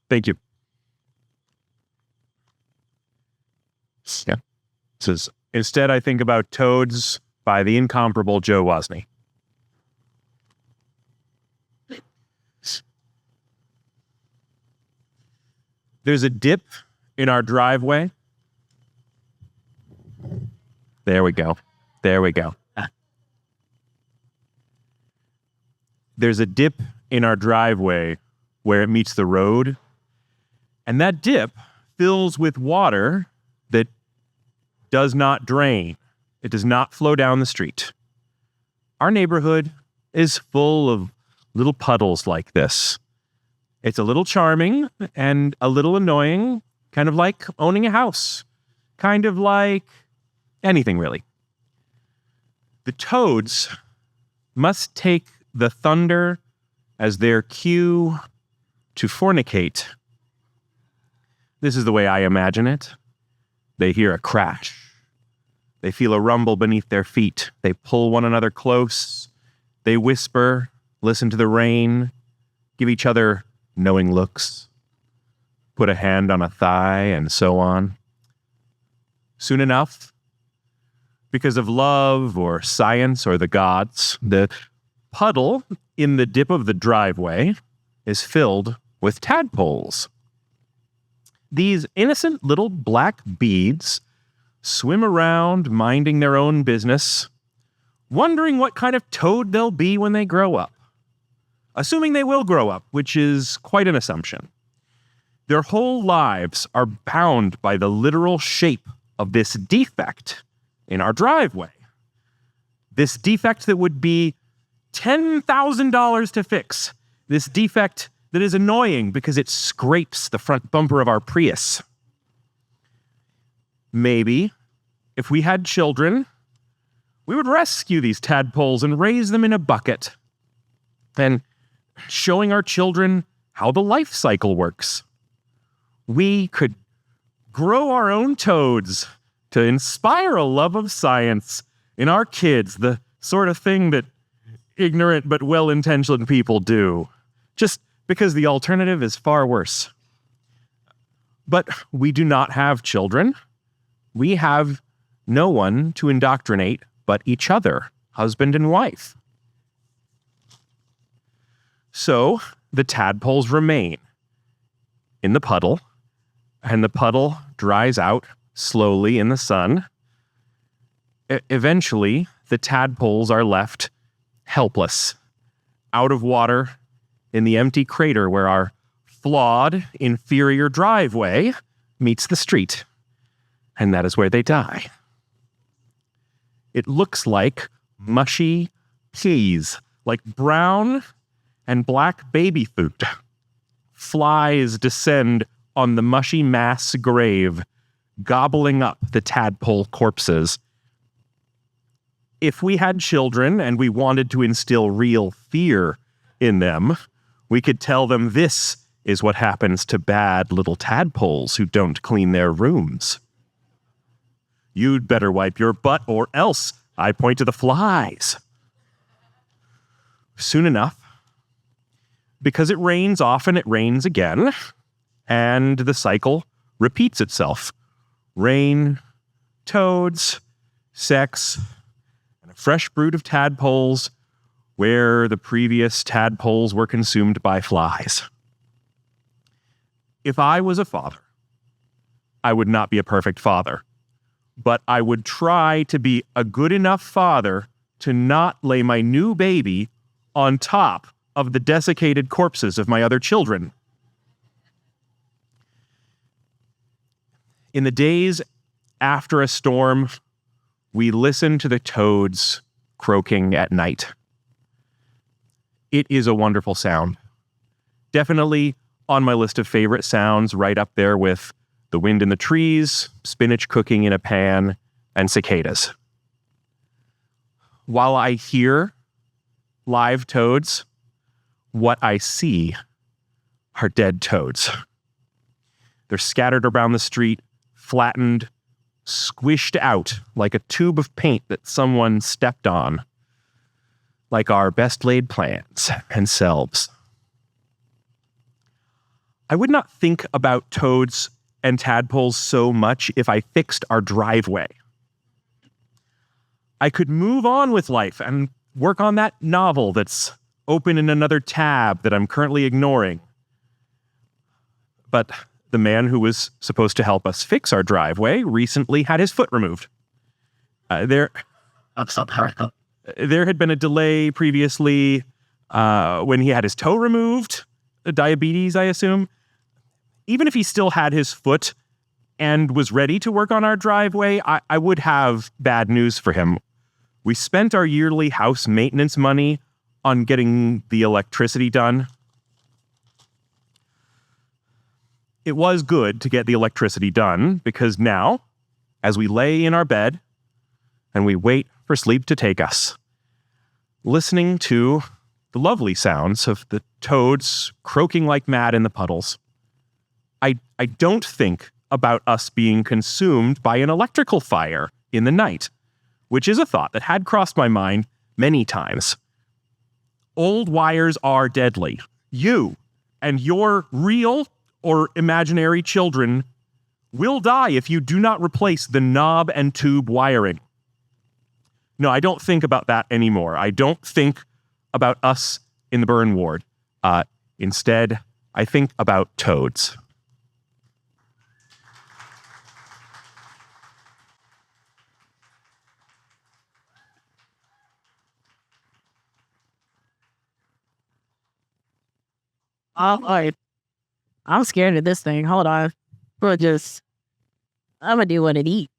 Thank you. Yeah. Instead, I think about Toads by the incomparable Joe Wozny. There's a dip in our driveway. There we go. There's a dip in our driveway where it meets the road, and that dip fills with water that does not drain. It does not flow down the street. Our neighborhood is full of little puddles like this. It's a little charming and a little annoying, kind of like owning a house, kind of like anything really. The toads must take the thunder as their cue to fornicate. This is the way I imagine it. They hear a crash. They feel a rumble beneath their feet. They pull one another close. They whisper, listen to the rain, give each other knowing looks, put a hand on a thigh, and so on. Soon enough, because of love or science or the gods, the puddle in the dip of the driveway is filled with tadpoles. These innocent little black beads swim around minding their own business, wondering what kind of toad they'll be when they grow up. Assuming they will grow up, which is quite an assumption. Their whole lives are bound by the literal shape of this defect in our driveway. This defect that would be $10,000 to fix. This defect that is annoying because it scrapes the front bumper of our Prius. Maybe, if we had children, we would rescue these tadpoles and raise them in a bucket. And showing our children how the life cycle works. We could grow our own toads to inspire a love of science in our kids, the sort of thing that ignorant but well-intentioned people do, just because the alternative is far worse. But we do not have children. We have no one to indoctrinate but each other, husband and wife. So the tadpoles remain in the puddle, and the puddle dries out slowly in the sun. Eventually, the tadpoles are left helpless, out of water, in the empty crater where our flawed, inferior driveway meets the street. And that is where they die. It looks like mushy peas, like brown and black baby food. Flies descend on the mushy mass grave, gobbling up the tadpole corpses. If we had children and we wanted to instill real fear in them, we could tell them this is what happens to bad little tadpoles who don't clean their rooms. You'd better wipe your butt or else I point to the flies. Soon enough, because it rains often, it rains again, and the cycle repeats itself. Rain, toads, sex, and a fresh brood of tadpoles where the previous tadpoles were consumed by flies. If I was a father, I would not be a perfect father, but I would try to be a good enough father to not lay my new baby on top of the desiccated corpses of my other children. In the days after a storm, we listen to the toads croaking at night. It is a wonderful sound. Definitely on my list of favorite sounds, right up there with the wind in the trees, spinach cooking in a pan, and cicadas. While I hear live toads, what I see are dead toads. They're scattered around the street, flattened, squished out like a tube of paint that someone stepped on, like our best laid plans and selves. I would not think about toads and tadpoles so much if I fixed our driveway. I could move on with life and work on that novel that's open in another tab that I'm currently ignoring. But the man who was supposed to help us fix our driveway recently had his foot removed. There had been a delay previously when he had his toe removed. Diabetes, I assume. Even if he still had his foot and was ready to work on our driveway, I would have bad news for him. We spent our yearly house maintenance money on getting the electricity done. It was good to get the electricity done because now, as we lay in our bed and we wait for sleep to take us, listening to the lovely sounds of the toads croaking like mad in the puddles, I don't think about us being consumed by an electrical fire in the night, which is a thought that had crossed my mind many times. Old wires are deadly. You and your real or imaginary children will die if you do not replace the knob and tube wiring. No, I don't think about that anymore. I don't think about us in the burn ward. Instead, I think about toads. All right. I'm scared of this thing. Hold on. I'm gonna do what it eat.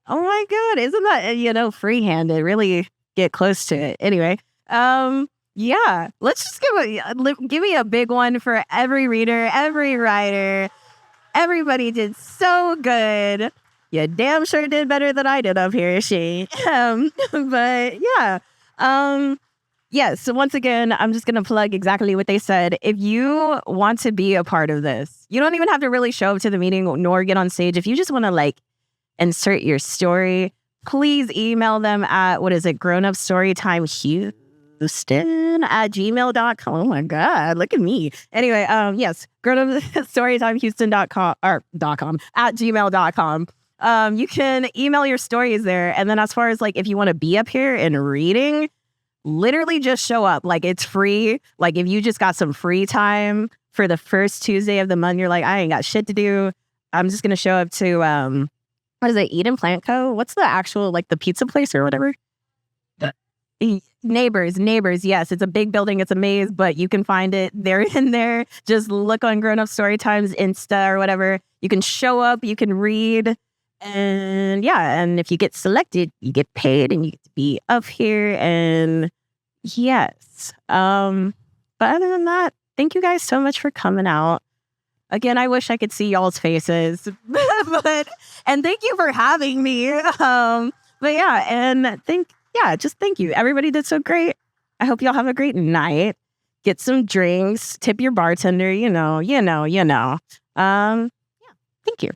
Oh my God. Isn't that, free-handed? Really get close to it. Anyway, yeah, let's just give me a big one for every reader, every writer. Everybody did so good. You damn sure did better than I did up here, she. But yeah. Yes, so once again, I'm just going to plug exactly what they said. If you want to be a part of this, you don't even have to really show up to the meeting nor get on stage. If you just want to insert your story, please email them at, grownupstorytimehouston@gmail.com. Oh my God, look at me. Anyway, yes, grownupstorytimehouston.com @gmail.com. You can email your stories there. And then as far as if you want to be up here and reading, literally just show up. It's free. If you just got some free time for the first Tuesday of the month, you're like, I ain't got shit to do. I'm just going to show up to, what is it? Eat and Plant Co. What's the actual, the pizza place or whatever? Neighbors. Yes, it's a big building. It's a maze, but you can find it. They're in there. Just look on Grown Up Storytime's Insta or whatever. You can show up. You can read. And yeah, and if you get selected, you get paid and you get to be up here. And yes. But other than that, thank you guys so much for coming out. Again, I wish I could see y'all's faces. And thank you for having me. But yeah, and just thank you. Everybody did so great. I hope y'all have a great night. Get some drinks, tip your bartender, Yeah, thank you.